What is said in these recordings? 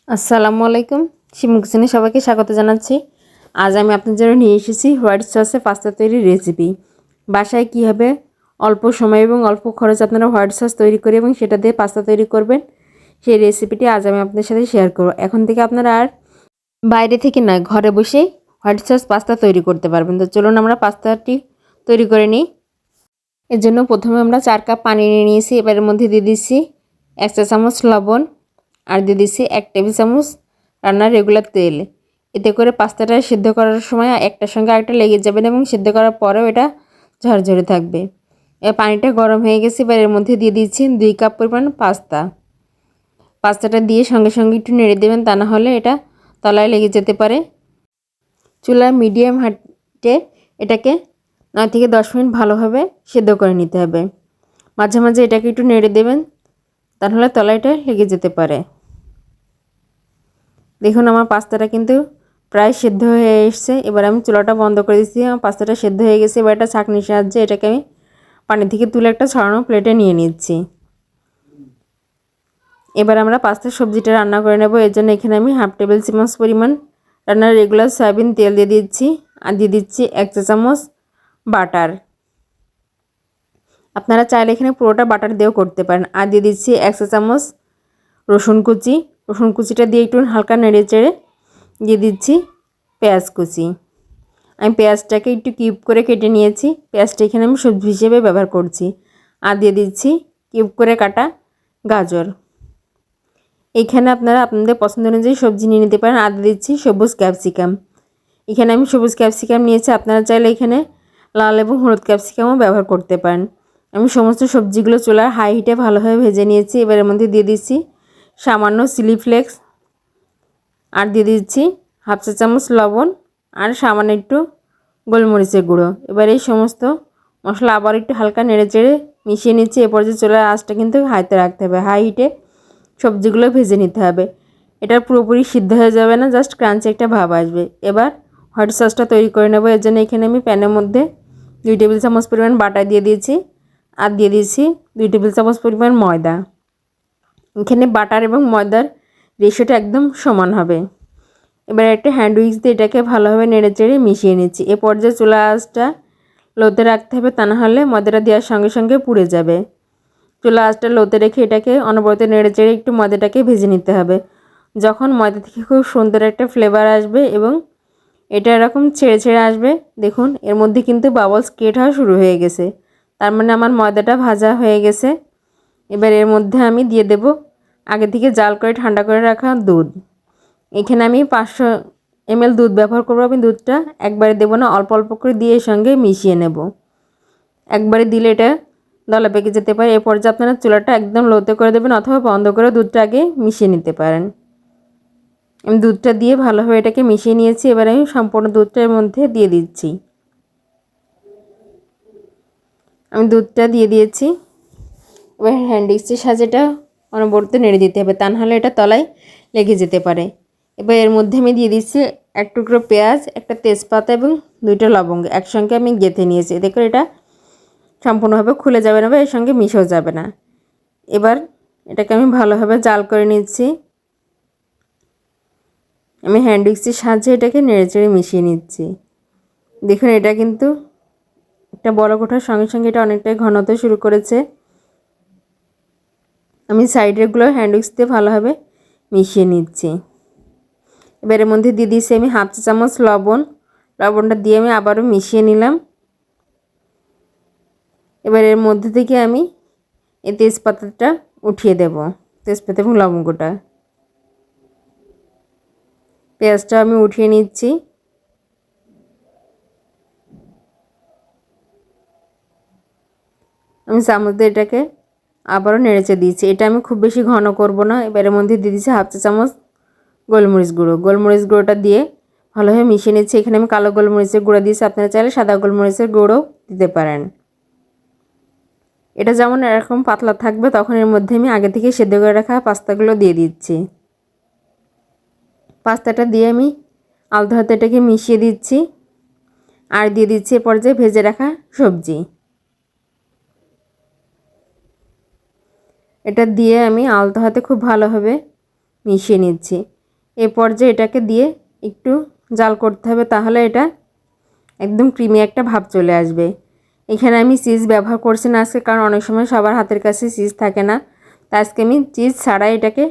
আসসালামু আলাইকুম। শিমু কিচেনে সবাইকে স্বাগত জানাচ্ছি। আজ আমি আপনাদের জন্য নিয়ে এসেছি হোয়াইট সসে পাস্তা তৈরির রেসিপি। বাসায় কীভাবে অল্প সময় এবং অল্প খরচ আপনারা হোয়াইট সস তৈরি করে এবং সেটা দিয়ে পাস্তা তৈরি করবেন, সেই রেসিপিটি আজ আমি আপনাদের সাথে শেয়ার করব। এখন থেকে আপনারা আর বাইরে থেকে নয়, ঘরে বসেই হোয়াইট সস পাস্তা তৈরি করতে পারবেন। তো চলুন আমরা পাস্তাটি তৈরি করে নিই। এর জন্য প্রথমে আমরা 4 কাপ পানি নিয়ে নিয়েছি। এবারের মধ্যে দিয়ে দিচ্ছি 1 চা চামচ লবণ আর দিয়ে দিচ্ছি 1 টেবিল চামচ রান্নার রেগুলার তেল। এতে করে পাস্তাটা সিদ্ধ করার সময় একটার সঙ্গে আরেকটা লেগে যাবে না এবং সিদ্ধ করার পরেও এটা ঝরঝরে থাকবে। এবার পানিটা গরম হয়ে গেছে। এবার এর মধ্যে দিয়ে দিচ্ছি 2 কাপ পরিমাণ পাস্তাটা দিয়ে সঙ্গে সঙ্গে একটু নেড়ে দেবেন, তা না হলে এটা তলায় লেগে যেতে পারে। চুলা মিডিয়াম হাটে এটাকে 9 থেকে 10 মিনিট ভালোভাবে সিদ্ধ করে নিতে হবে। মাঝে মাঝে এটাকে একটু নেড়ে দেবেন, তা নাহলে তলাইটা লেগে যেতে পারে। দেখুন আমার পাস্তাটা কিন্তু প্রায় সিদ্ধ হয়ে এসেছে। এবার আমি চুলাটা বন্ধ করে দিচ্ছি। আমার পাস্তাটা সিদ্ধ হয়ে গেছে। এবার একটা ছাঁকনির সাহায্যে এটাকে আমি পানি থেকে তুলে একটা ছড়ানো প্লেটে নিয়ে নিচ্ছি। এবার আমরা পাস্তার সবজিটা রান্না করে নেব। এর জন্য এখানে আমি 1/2 টেবিল চামচ পরিমাণ রান্নার রেগুলার সয়াবিন তেল দিয়ে দিচ্ছি আর দিয়ে দিচ্ছি 1 চা চামচ বাটার। আপনারা চাইলে এখানে পুরোটা বাটার দিয়েও করতে পারেন। আর দিয়ে দিচ্ছি 1 চা চামচ রসুন কুচিটা দিয়ে একটু হালকা নেড়ে চেড়ে দিয়ে দিচ্ছি পেঁয়াজ কুচি। আমি পেঁয়াজটাকে একটু কিউব করে কেটে নিয়েছি। পেঁয়াজটা এখানে আমি সবজি হিসেবে ব্যবহার করছি। আর দিয়ে দিচ্ছি কিউব করে কাটা গাজর। এখানে আপনারা আপনাদের পছন্দ অনুযায়ী সবজি নিয়ে নিতে পারেন। আর দিয়ে দিচ্ছি সবুজ ক্যাপসিকাম। এখানে আমি সবুজ ক্যাপসিকাম নিয়েছি, আপনারা চাইলে এখানে লাল এবং হলুদ ক্যাপসিকামও ব্যবহার করতে পারেন। আমি সমস্ত সবজিগুলো চুলার হাই হিটে ভালোভাবে ভেজে নিয়েছি। এবার এর মধ্যে দিয়ে দিচ্ছি সামান্য চিলি ফ্লেক্স আর দিয়ে দিচ্ছি 1/2 চা চামচ লবণ আর সামান্য একটু গোলমরিচের গুঁড়ো। এবার এই সমস্ত মশলা আবার একটু হালকা নেড়ে চেড়ে মিশিয়ে নিচ্ছি। এরপর যে চুলার আঁচটা কিন্তু হাইতে রাখতে হবে, হাই হিটে সবজিগুলো ভেজে নিতে হবে। এটা পুরোপুরি সিদ্ধ হয়ে যাবে না, জাস্ট ক্রাঞ্চি একটা ভাব আসবে। এবার হোয়াইট সসটা তৈরি করে নেব। এর জন্য এখানে আমি প্যানের মধ্যে 2 টেবিল চামচ পরিমাণ বাটার দিয়ে দিয়েছি আর দিয়ে দিয়েছি 2 টেবিল চামচ পরিমাণ ময়দা। এখানে বাটার এবং ময়দার রেশিওটা একদম সমান হবে। এবার একটা হ্যান্ড উইক্স দিয়ে এটাকে ভালোভাবে নেড়ে চেড়ে মিশিয়ে নিচ্ছি। এ পর্যায়ে চুলা আঁচটা লোতে রাখতে হবে, তা না হলে ময়দাটা দেওয়ার সঙ্গে সঙ্গে পুড়ে যাবে। চুলা আঁচটা লোতে রেখে এটাকে অনবরত নেড়ে চেড়ে একটু ময়দাটাকে ভেজে নিতে হবে। যখন ময়দা থেকে খুব সুন্দর একটা ফ্লেভার আসবে এবং এটা এরকম ছেড়ে ছেড়ে আসবে, দেখুন এর মধ্যে কিন্তু বাবলস ক্রিয়েট হওয়া শুরু হয়ে গেছে, তার মানে আমার ময়দাটা ভাজা হয়ে গেছে। এবার এর মধ্যে আমি দিয়ে দেব আগে থেকে জাল করে ঠান্ডা করে রাখা দুধ। এখানে আমি 500 ml দুধ ব্যবহার করব। আমি দুধটা একবারে দেবো না, অল্প অল্প করে দিয়ে এর সঙ্গে মিশিয়ে নেব। একবারে দিলে এটা দলা পেকে যেতে পারে। এ পর্যায়ে আপনারা চুলাটা একদম লোতে করে দেবেন অথবা বন্ধ করে দুধটা আগে মিশিয়ে নিতে পারেন। আমি দুধটা দিয়ে ভালোভাবে এটাকে মিশিয়ে নিয়েছি। এবার আমি সম্পূর্ণ দুধটা এর মধ্যে দিয়ে দিচ্ছি। আমি দুধটা দিয়ে দিয়েছি। এবার হ্যান্ড উইক্সের সাহায্যে এটা অনবরত নেড়ে দিতে হবে, তা নাহলে এটা তলায় লেগে যেতে পারে। এবার এর মধ্যে আমি দিয়ে দিচ্ছি 1 টুকরো পেঁয়াজ, একটা তেজপাতা এবং 2টা লবঙ্গ একসঙ্গে আমি গেঁথে নিয়েছি। এতে করে এটা সম্পূর্ণভাবে খুলে যাবে না বা এর সঙ্গে মিশেও যাবে না। এবার এটাকে আমি ভালোভাবে জাল করে নিচ্ছি। আমি হ্যান্ড উইক্সের সাহায্যে এটাকে নেড়েচেড়ে মিশিয়ে নিচ্ছি। দেখুন এটা কিন্তু একটা বড় ওঠার সঙ্গে সঙ্গে এটা অনেকটাই ঘন হতে শুরু করেছে। আমি সাইডেরগুলো হ্যান্ড উইক্স দিয়ে ভালোভাবে মিশিয়ে নিচ্ছি। এবার এর মধ্যে দিয়ে দিয়েছি আমি 1/2 চা চামচ লবণটা দিয়ে আমি আবারও মিশিয়ে নিলাম। এবার এর মধ্যে থেকে আমি এই তেজপাতাটা উঠিয়ে দেব, তেজপাতা এবং লবঙ্গটা। পেঁয়াজটা আমি উঠিয়ে নিচ্ছি। আমি চামচ দিয়ে এটাকে আবারও নেড়েচে দিয়েছি। এটা আমি খুব বেশি ঘন করব না। এবারের মধ্যে দিয়ে দিচ্ছি 1/2 চা চামচ গোলমরিচ গুঁড়োটা দিয়ে ভালোভাবে মিশিয়ে নিচ্ছি। এখানে আমি কালো গোলমরিচের গুঁড়ো দিয়েছি, আপনারা চাইলে সাদা গোলমরিচের গুঁড়ো দিতে পারেন। এটা যেমন এরকম পাতলা থাকবে তখন এর মধ্যে আমি আগে থেকে সেদ্ধ করে রাখা পাস্তাগুলো দিয়ে দিচ্ছি। পাস্তাটা দিয়ে আমি আলতো হাতে এটাকে মিশিয়ে দিচ্ছি আর দিয়ে দিচ্ছি এ পর্যায়ে ভেজে রাখা সবজি। এটা দিয়ে আমি আলতো হাতে খুব ভালোভাবে মিশিয়ে নিচ্ছি। এই পর্যায়ে এটাকে দিয়ে একটু জাল করতে হবে, তাহলে এটা একদম ক্রিমি একটা ভাব চলে আসবে। এখানে আমি চিজ ব্যবহার করছি না আজকে, কারণ অনেক সময় সবার হাতের কাছে চিজ থাকে না, তাই আজকে আমি চিজ ছাড়াই এটাকে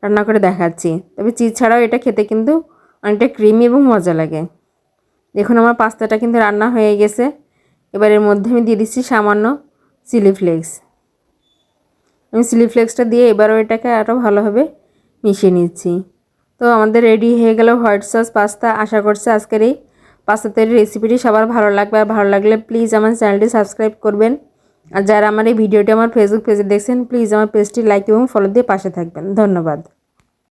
রান্না করে দেখাচ্ছি। তবে চিজ ছাড়াও এটা খেতে কিন্তু অনেকটা ক্রিমি এবং মজা লাগে। দেখুন আমার পাস্তাটা কিন্তু রান্না হয়ে গেছে। এবার এর মধ্যে আমি দিয়ে দিচ্ছি সামান্য চিলি ফ্লেক্স। আমি চিলি ফ্লেক্সটা দিয়ে এবারও এটাকে আরও ভালোভাবে মিশিয়ে নিচ্ছি। তো আমাদের রেডি হয়ে গেল হোয়াইট সস পাস্তা। আশা করছি আজকের এই পাস্তা তৈরির রেসিপিটি সবার ভালো লাগবে। আর ভালো লাগলে প্লিজ আমার চ্যানেলটি সাবস্ক্রাইব করবেন। আর যারা আমার এই ভিডিওটি আমার ফেসবুক পেজে দেখছেন, প্লিজ আমার পেজটি লাইক এবং ফলো দিয়ে পাশে থাকবেন। ধন্যবাদ।